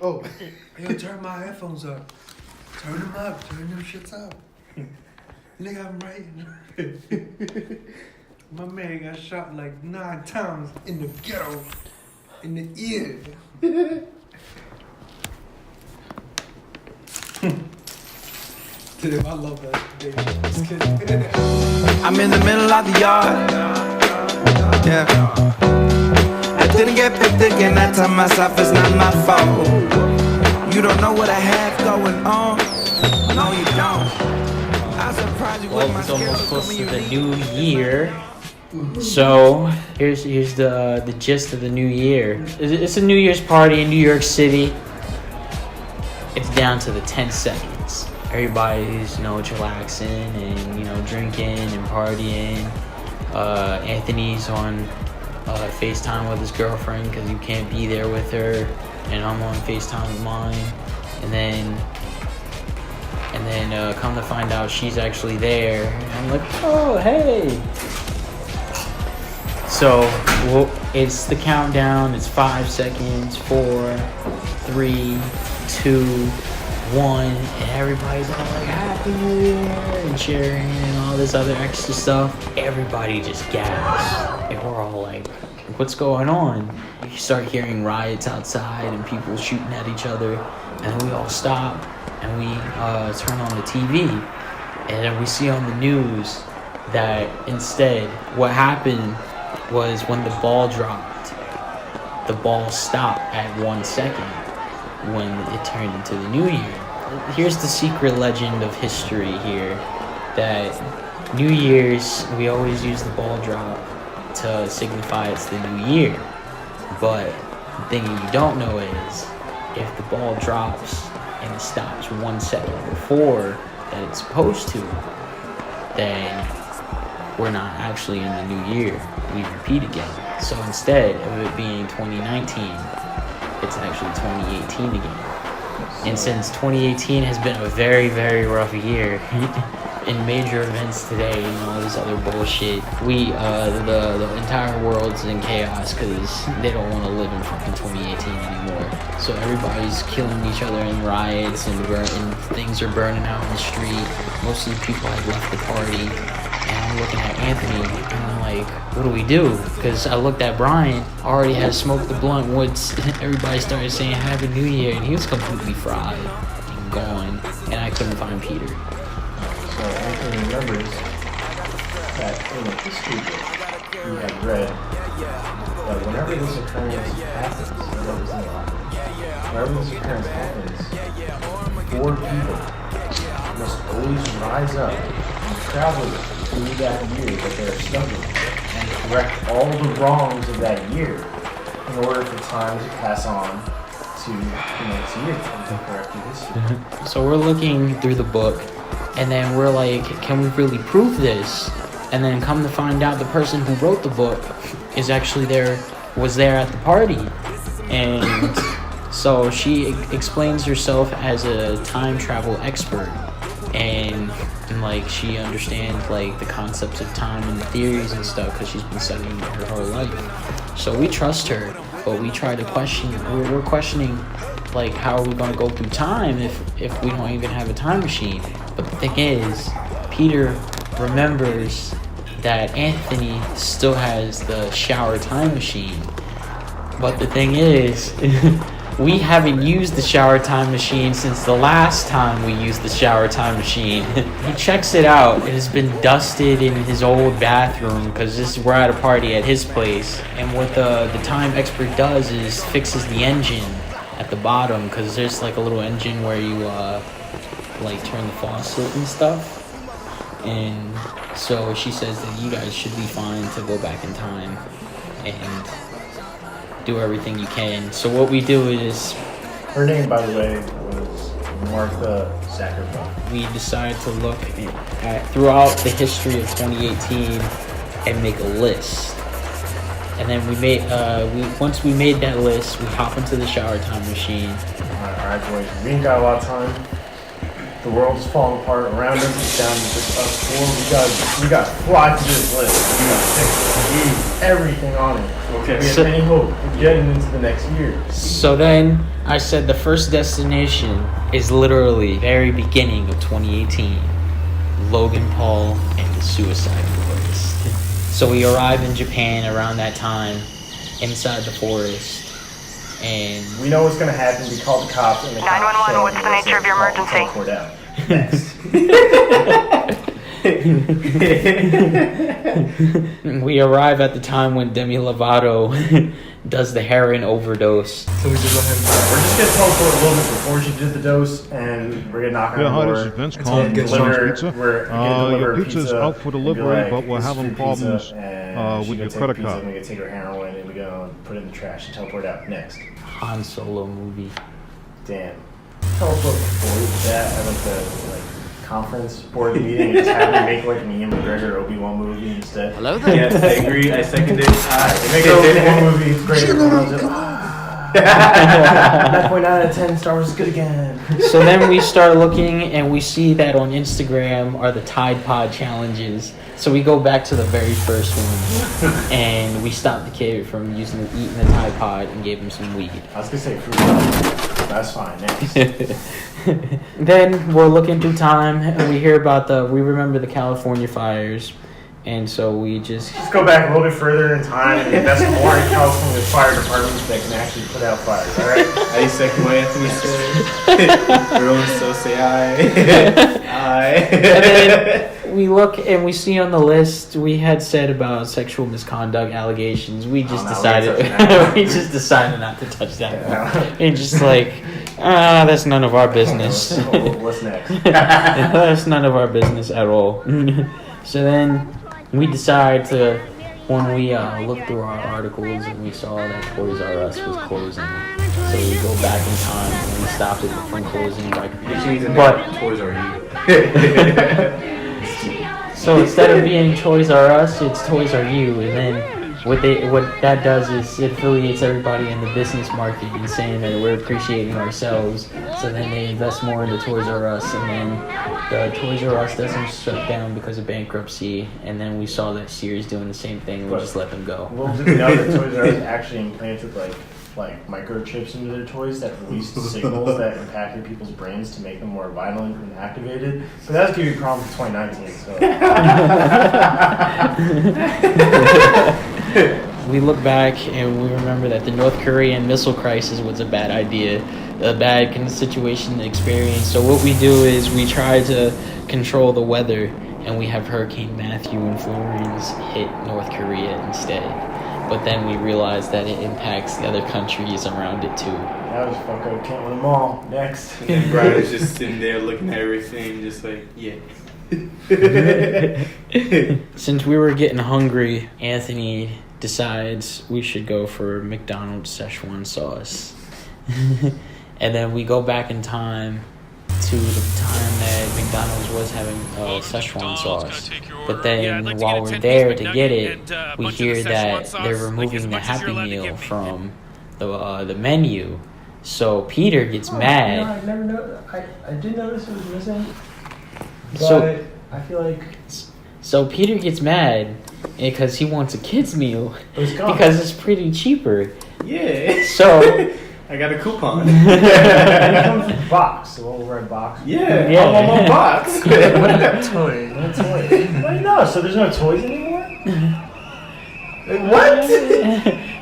Oh, yo, turn my headphones up. Turn them up. Turn them shits up. Nigga, I'm right. My man got shot like 9 times in the ghetto, in the ear. Dude, I love that. I'm in the middle of the yard. Yeah. I didn't get picked again. I tell myself it's not my fault. You don't know what I have going on. No, you don't. I'm surprised you with my It's almost skills. close to the new year. So here's the gist of the new year. It's a New Year's party in New York City. It's down to the 10 seconds. Everybody's chillaxing and drinking and partying. Anthony's on FaceTime with his girlfriend because you can't be there with her, and I'm on FaceTime with mine. And then come to find out she's actually there. And I'm like, oh hey. So it's the countdown. It's 5 seconds, 4, 3, 2, 1, and everybody's all like Happy New Year and cheering and all this other extra stuff. Everybody just gasps, and we're all like, what's going on? You start hearing riots outside and people shooting at each other, and then we all stop and we turn on the TV, and then we see on the news that instead what happened was when the ball dropped, the ball stopped at 1 second when it turned into the new year. Here's the secret legend of history here, that New Year's, we always use the ball drop to signify it's the new year. But the thing you don't know is, if the ball drops and it stops 1 second before that it's supposed to, then we're not actually in the new year. We repeat again. So instead of it being 2019, it's actually 2018 again. And since 2018 has been a very, very rough year in major events today and all this other bullshit, the entire world's in chaos because they don't want to live in fucking 2018 anymore. So everybody's killing each other in riots and things are burning out in the street. Most of the people have left the party. And I'm looking at Anthony, and I'm like, what do we do? Because I looked at Brian, already had smoked the blunt once everybody started saying Happy New Year, and he was completely fried and gone, and I couldn't find Peter. So Anthony remembers that in the history book we had read that whenever this occurrence happens, whenever this occurrence happens, 4 people must always rise up and travel through that year that they're stuck in and correct all the wrongs of that year in order for time to pass on to the next year and to correct your history. So we're looking through the book, and then we're like, can we really prove this? And then come to find out the person who wrote the book was there at the party. And so she explains herself as a time travel expert. And like she understands like the concepts of time and the theories and stuff because she's been studying it her whole life. So we trust her, but we try to question. We're questioning like how are we going to go through time if we don't even have a time machine? But the thing is, Peter remembers that Anthony still has the shower time machine. But the thing is, we haven't used the shower time machine since the last time we used the shower time machine. He checks it out. It has been dusted in his old bathroom because we're at a party at his place. And what the time expert does is fixes the engine at the bottom because there's like a little engine where you like turn the faucet and stuff. And so she says that you guys should be fine to go back in time and do everything you can. So what we do is, Her name, by the way, was Martha Zuckerberg. we decide to look at throughout the history of 2018 and make a list. And then once we made that list, we hop into the shower time machine. Alright, boys. We ain't got a lot of time. The world's falling apart around us. It's down to just us four. We got to fly to this list. We got to fix everything on it. Okay. We have any hope of getting into the next year. So then I said the first destination is literally very beginning of 2018. Logan Paul and the Suicide Forest. So we arrive in Japan around that time, inside the forest. And we know what's going to happen. We call the cops. And the 911, what's the nature of your emergency? We arrive at the time when Demi Lovato does the heroin overdose. So we just go ahead and we're just going to teleport a little bit before she did the dose, and we're going to knock on the door. This is Vince calling from Sun's Pizza. Your pizza's out for delivery, but we're having problems with your credit card. We're going to take her heroin, and we're going to put it in the trash and teleport out next. Han Solo movie. Damn. Teleport before that at the conference board meeting and just have me make an Ian McGregor Obi-Wan movie instead. Hello there. Yes, I agree. I second it. Make an Obi-Wan movie. It's great. 9.9 out of 10. Star Wars is good again. So then we start looking and we see that on Instagram are the Tide Pod challenges. So we go back to the very first one and we stopped the kid from eating the Tide Pod and gave him some weed. I was going to say fruit. That's fine. Next. Then we're looking through time and we hear about we remember the California fires. And so we just go back a little bit further in time and invest more in California fire departments that can actually put out fires, alright? I second what Anthony said. Everyone still say aye. Aye. And then we look and we see on the list we had said about sexual misconduct allegations. We just decided not to touch that one. And just that's none of our business. What's next? That's none of our business at all. So then we decide to, when we looked through our articles and we saw that Toys R Us was closing, so we go back in time and we stopped it from closing. But Toys R You. So instead of being Toys R Us, it's Toys R You, and then what that does is it affiliates everybody in the business market and saying that we're appreciating ourselves. So then they invest more into Toys R Us, and then the Toys R Us doesn't shut down because of bankruptcy. And then we saw that Sears doing the same thing. We just let them go. Well, did we know that Toys R Us actually implanted microchips into their toys that released signals that impacted people's brains to make them more violent and activated? But that's going to be a problem for 2019. So. We look back and we remember that the North Korean missile crisis was a bad idea, a bad situation to experience. So what we do is we try to control the weather, and we have Hurricane Matthew and Florence hit North Korea instead. But then we realized that it impacts the other countries around it too. That was fuck up. Can't win them all. Next. And then Brian was just sitting there looking at everything, just like, yeah. Since we were getting hungry, Anthony decides we should go for McDonald's Szechuan sauce. And then we go back in time to the time that McDonald's was having Szechuan sauce. But then while we're there to get it, we hear that they're removing the Happy Meal from the menu. So Peter gets mad. I never know. I did notice it was missing. But So I feel like So Peter gets mad because he wants a kid's meal it's gone. because it's pretty cheaper. Yeah. So I got a coupon. it comes in a box, a little red box. Yeah. Yeah. All on my box. toy. No toys. Wait, no, so there's no toys anymore? What?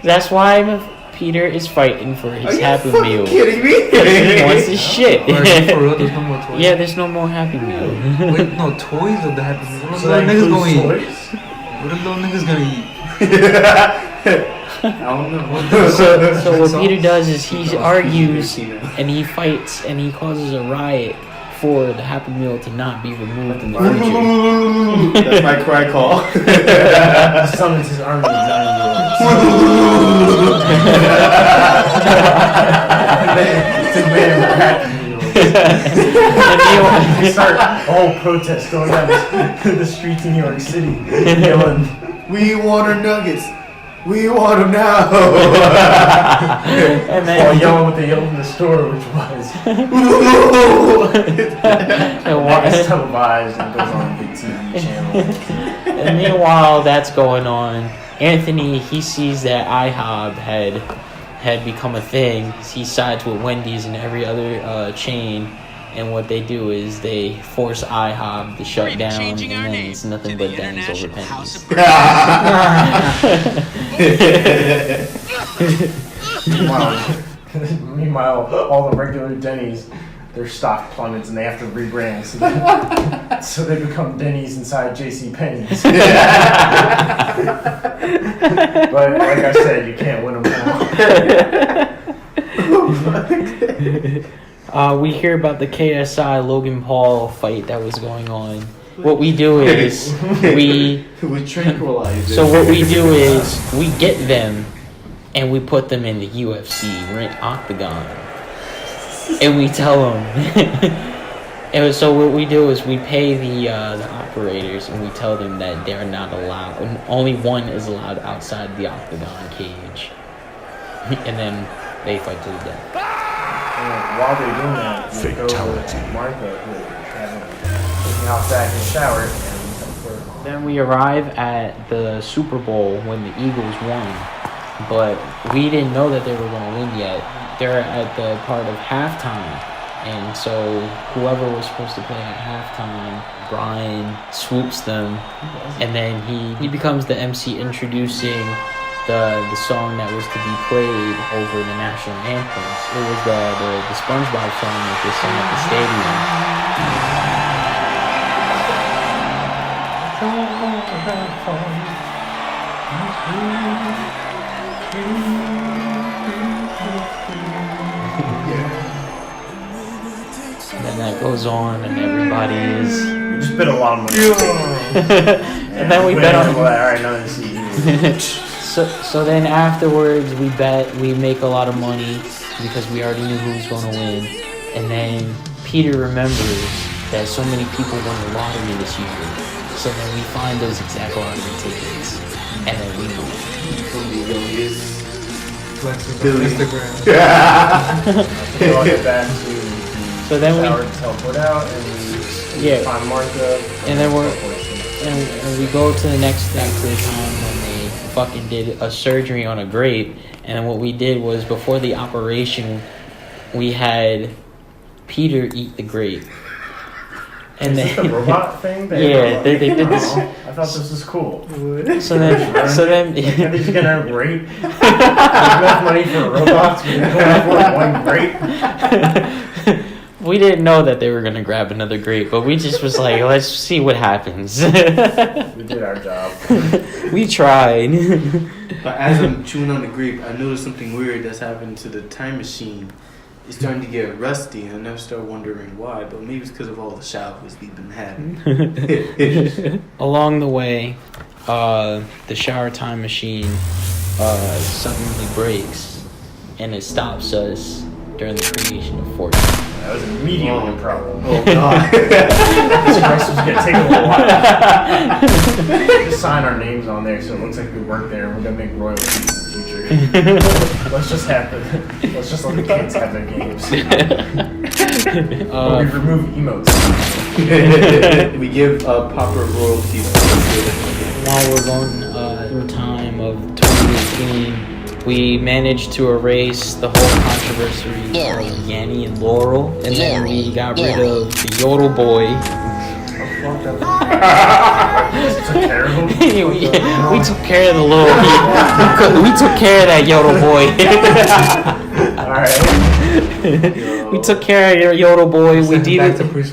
that's why Peter is fighting for his Happy Meal. Kidding me? He wants his shit. For real, there's no more toys. Yeah, there's no more Happy Meal. Wait, no toys of the Happy Meal. What So are that little niggas includes gonna eat? toys? What are little niggas gonna eat? I don't know. So what Peter does is he argues and he fights and he causes a riot for the Happy Meal to not be removed in the future. That's my cry call. Summons his army of 9 It's a man with Happy Meals. They start a whole protest going down the streets in New York City, yelling, We want our nuggets. We want him now. And then While yelling what they yelled in the store, which was. and It's televised and goes on a big TV channel. And meanwhile, that's going on. Anthony, he sees that IHOB had become a thing. He sides with Wendy's and every other chain, and what they do is they force IHOB to shut down, and then it's nothing but Denny's over pennies. Meanwhile, all the regular Denny's, their stock plummets and they have to rebrand, so they become Denny's inside JCPenney's. But like I said, you can't win them all. We hear about the KSI Logan Paul fight that was going on. What we do is we tranquilize it. So what we do is we get them and we put them in the UFC octagon, and we tell them. And so what we do is we pay the operators and we tell them that they're not allowed. Only one is allowed outside the octagon cage, and then they fight to the death. While they're doing that, we go to Martha, who taking off back in the shower, and then we arrive at the Super Bowl when the Eagles won, but we didn't know that they were going to win yet. They're at the part of halftime, and so whoever was supposed to play at halftime, Brian swoops them, and then he becomes the MC introducing the song that was to be played over the national anthems. It was the SpongeBob song that they sang at the stadium. And then that goes on, and everybody is. we just bet a lot of money. And then we bet on. All right, now they see you. So then afterwards we make a lot of money because we already knew who was going to win, and then Peter remembers that so many people won the lottery this year, so then we find those exact lottery tickets, and then we move. Instagram. We'll get back to So then we teleport out and we find Martha, and then we go to the next to the time when they fucking did a surgery on a grape, and what we did was before the operation we had Peter eat the grape. And is this the robot thing? They did this. I thought this was cool. So then Can they just get a grape? Enough money for robots? We can afford one grape. We didn't know that they were gonna grab another grape, but we just was like, let's see what happens. We did our job. We tried. But as I'm chewing on the grape, I noticed something weird that's happened to the time machine. It's starting to get rusty, and I start wondering why, but maybe it's because of all the showers we've been having. Along the way, the shower time machine suddenly breaks, and it stops us during the creation of Fortnite. That was immediately a problem. Oh, God. This crisis was going to take a little while. Just sign our names on there so it looks like we work there and we're going to make royalties in the future. Let's just let the kids have their games. We remove emotes. We give proper royalties. While we're going through time of 2018, we managed to erase the whole controversy of Yanni and Laurel, and then we got rid of the Yodel Boy. We took care of the little. We took care of that Yodel Boy. Alright. We took care of your Yodel Boy.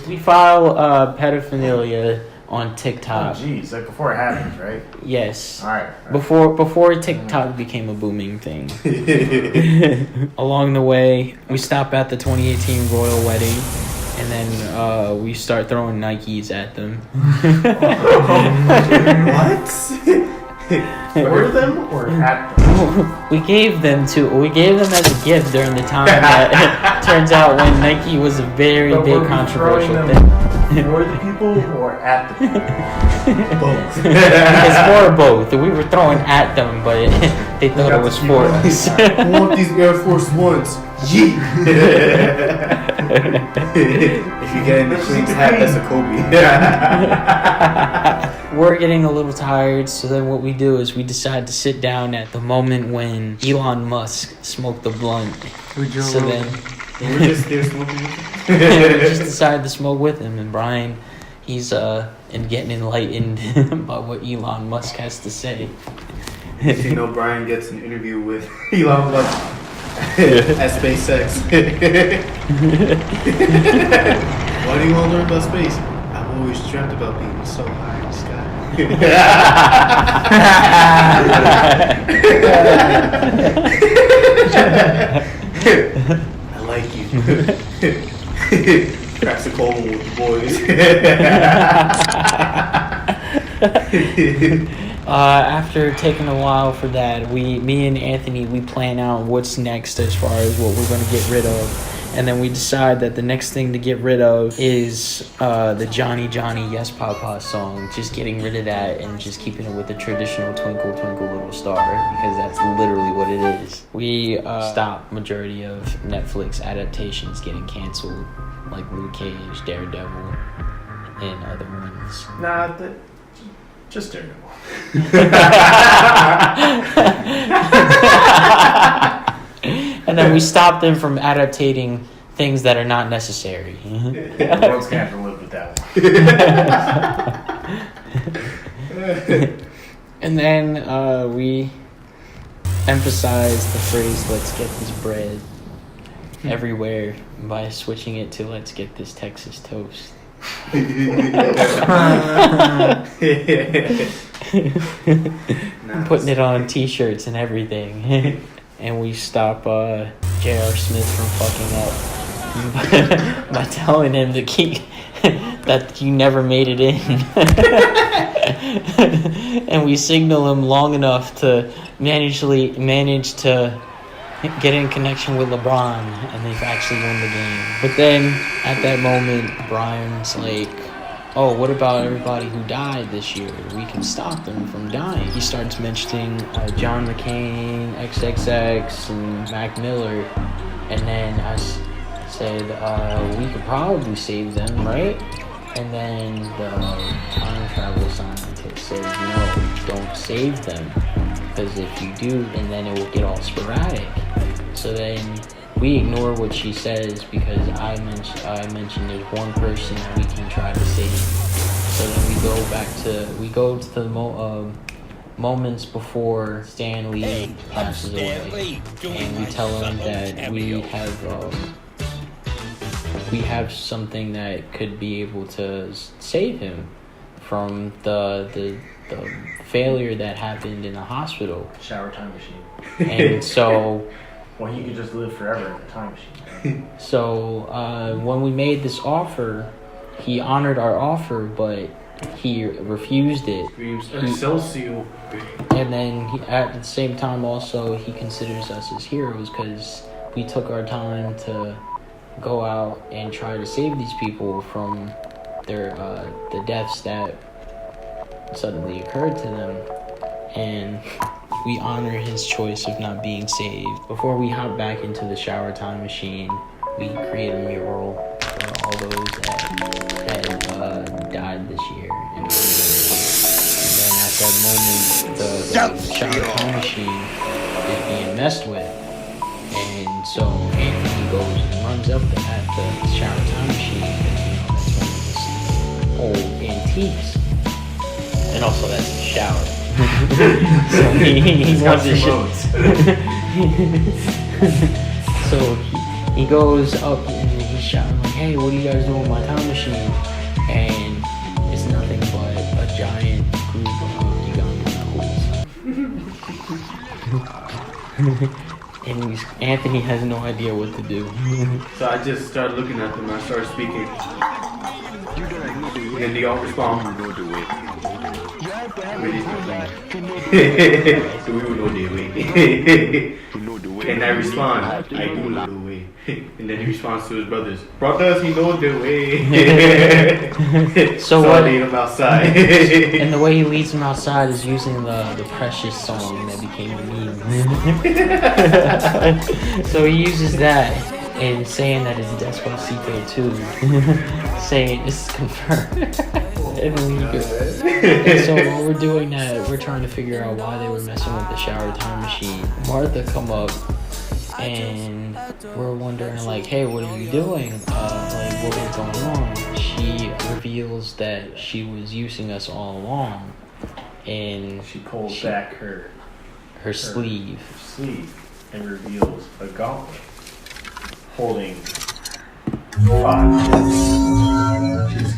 We file pedophilia on TikTok. Oh, jeez, like before it happens, right? Yes. All right. Before TikTok became a booming thing. Along the way, we stop at the 2018 royal wedding, and then we start throwing Nikes at them. What? For them or at them? We gave them as a gift during the time that turns out when Nike was a very big controversial thing. For the people or at the people? Both. It's more both. We were throwing at them, but they thought it was for us. I want these Air Force Ones. Yeet. If you get in the Queen's hat, that's a Kobe. We're getting a little tired, so then what we do is we decide to sit down at the moment when Elon Musk smoked the blunt. So then We're just there smoking. we just decided to smoke with him, and Brian, he's getting enlightened by what Elon Musk has to say. You know, Brian gets an interview with Elon Musk at SpaceX. Why do you want to learn about space? I've always dreamt about being so high in the sky. I like you. Cracks a cold one with the boys. After taking a while for that, me and Anthony, we plan out what's next as far as what we're going to get rid of. And then we decide that the next thing to get rid of is the Johnny Johnny Yes Papa song. Just getting rid of that and just keeping it with the traditional Twinkle Twinkle Little Star, because that's literally what it is. We stopped majority of Netflix adaptations getting canceled, like Luke Cage, Daredevil, and other ones. Nah, just Daredevil. And then we stopped them from adaptating things that are not necessary. The world's gonna have to live with that one. And then we emphasize the phrase "let's get this bread" everywhere by switching it to "let's get this Texas toast." Putting it on t-shirts and everything. And we stop J.R. Smith from fucking up by telling him to keep that you never made it in. And we signal him long enough to manage to get in connection with LeBron, and they've actually won the game. But then at that moment, Brian's like, oh, what about everybody who died this year? We can stop them from dying. He starts mentioning John McCain, XXX, and Mac Miller. And then I said, we could probably save them, right? And then the time travel scientist says, no, don't save them. Because if you do, and then it will get all sporadic. So then we ignore what she says because I mentioned there's one person that we can try to save. So then we go to the moments before Stan Lee passes away, and we tell him that we have something that could be able to save him from the failure that happened in the hospital. Shower time machine. And so. Well, he could just live forever in the time machine. So when we made this offer, he honored our offer, but he refused it. Excelsior. And then at the same time also, he considers us as heroes because we took our time to go out and try to save these people from their the deaths that suddenly occurred to them. And we honor his choice of not being saved. Before we hop back into the shower time machine, we create a mural for all those that died this year. And then at that moment, the shower time machine is being messed with. And so Anthony goes and runs up at the shower time machine. That's one of his old antiques. And also that's the shower. So he wants to So he goes up and he's shouting like, hey, what are you guys doing with my time machine? And it's nothing but a giant group of Uganda knuckles. And Anthony has no idea what to do. So I just started looking at them and I started speaking. And then they all respond. So we will know the way. And I respond, I do know the way. And then he responds to his brothers, brothers, he knows the way. So I what? lead him outside. And the way he leads him outside is using the Precious song that became the meme. So he uses that and saying that it's Despacito too. Saying this is confirmed. And so while we're doing that, we're trying to figure out why they were messing with the shower time machine. Martha come up and we're wondering like, hey, what are you doing? Like, what was going on? She reveals that she was using us all along, and She pulls back her sleeve. and reveals a gauntlet holding 5 chips.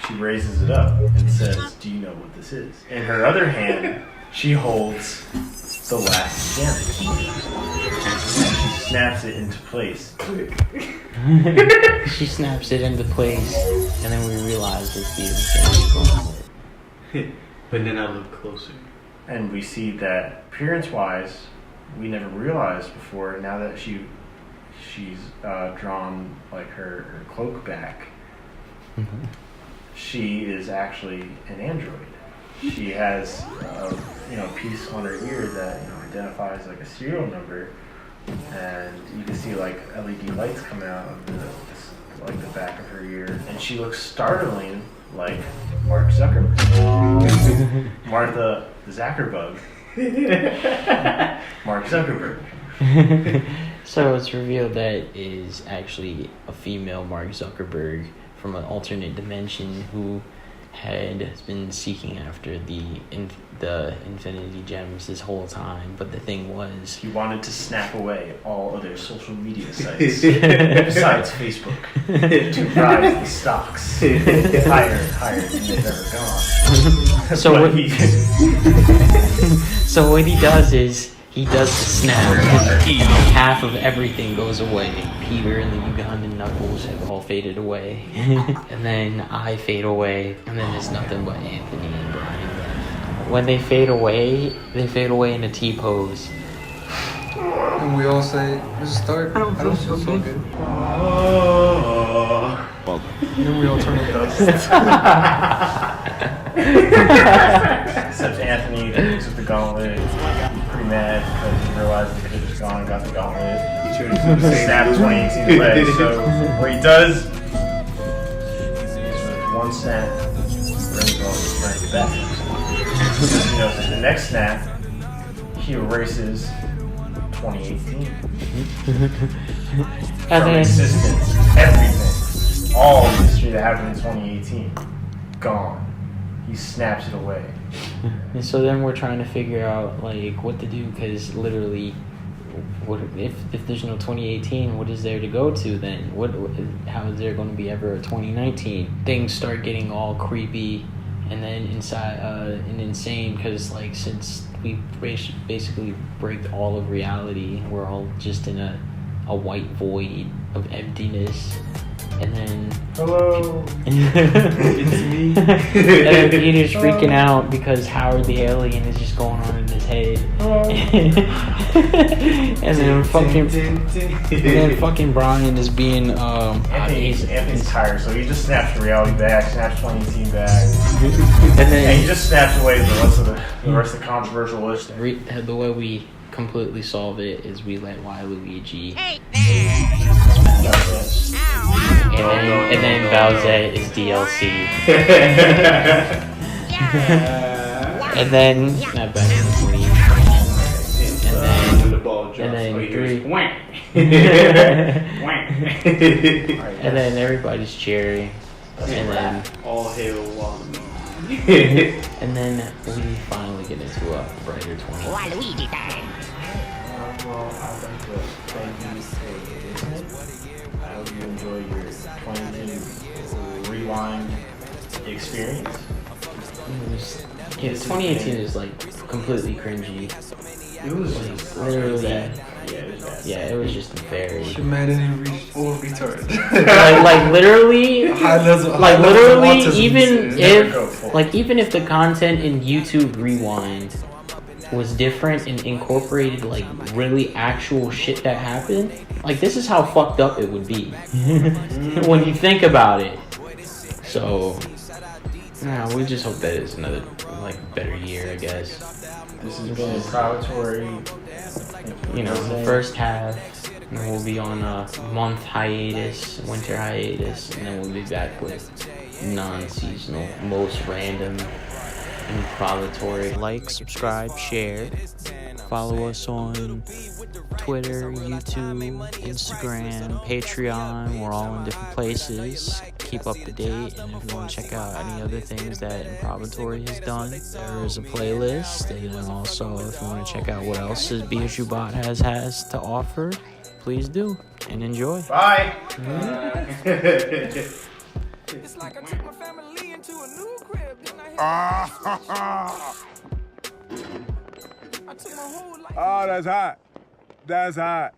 She raises it up and says, "Do you know what this is?" In her other hand, she holds the last gem. She snaps it into place. She snaps it into place, and then we realize it's the Infinity Gauntlet. But then I look closer. And we see that appearance-wise, we never realized before. Now that she's drawn like her cloak back, she is actually an android. She has a piece on her ear that identifies like a serial number, and you can see like LED lights come out of the back of her ear, and she looks startling like Mark Zuckerberg. Martha Zuckerberg. Mark Zuckerberg. So it's revealed that is actually a female Mark Zuckerberg from an alternate dimension who has been seeking after the Infinity Gems this whole time. But the thing was, he wanted to snap away all other social media sites besides Facebook to rise the stocks higher and higher than they've ever gone. So what he does is he does the snap. Half of everything goes away. Peter and the Ugandan knuckles have all faded away. And then I fade away. And then there's nothing but Anthony and Brian left. When they fade away in a T-pose. And we all say, let's start. I don't feel so good. Oh. And then we all turn to dust. Except Anthony took the gauntlet. He's pretty mad because he realized he could have just gone and got the gauntlet. He snapped 2018 away. So what he does is with one snap, brings all his friends back. The next snap, he erases 2018. From existence, everything, all the history that happened in 2018, gone. He snaps it away. And so then we're trying to figure out like what to do, because literally, what if there's no 2018? What is there to go to then? How is there going to be ever a 2019? Things start getting all creepy, and then and insane, because like since we basically break all of reality, we're all just in a white void of emptiness. And then hello, it's me. And then Peter's freaking out because Howard the alien is just going on in his head. And then fucking Brian is being Anthony's tired, so he just snaps reality back, snaps 2018 back, and he just snaps away the rest of the controversial list. The way we completely solve it is we let Waluigi. And then Bowsette is DLC. And then not back in the 20s. And then 3. And then everybody's cheering. And then all hail Waluigi. And then we finally get into a brighter 20. Waluigi time. Well, I'd like to thank you for listening. I hope you enjoy your 2018 rewind experience. 2018 is like completely cringy. It was like literally bad. Yeah, it was bad. Yeah, it was just very. Humanity reached full retard. like literally, even if Never even if the content in YouTube Rewind was different and incorporated like really actual shit that happened, like this is how fucked up it would be when you think about it. So yeah, we just hope that it's another like better year, I guess. This has been Improvatory. You know, the first half, and we'll be on a month hiatus, winter hiatus, and then we'll be back with non-seasonal, most random Improvatory. Like, subscribe, share. Follow us on Twitter, YouTube, Instagram, Patreon. We're all in different places. Keep up to date. And if you want to check out any other things that Improvatory has done, there is a playlist. And then also, if you want to check out what else Bijou-Bot has to offer, please do. And enjoy. Bye! It's like I took my family into a new crib. Then I took my whole life. Oh, that's hot. That's hot.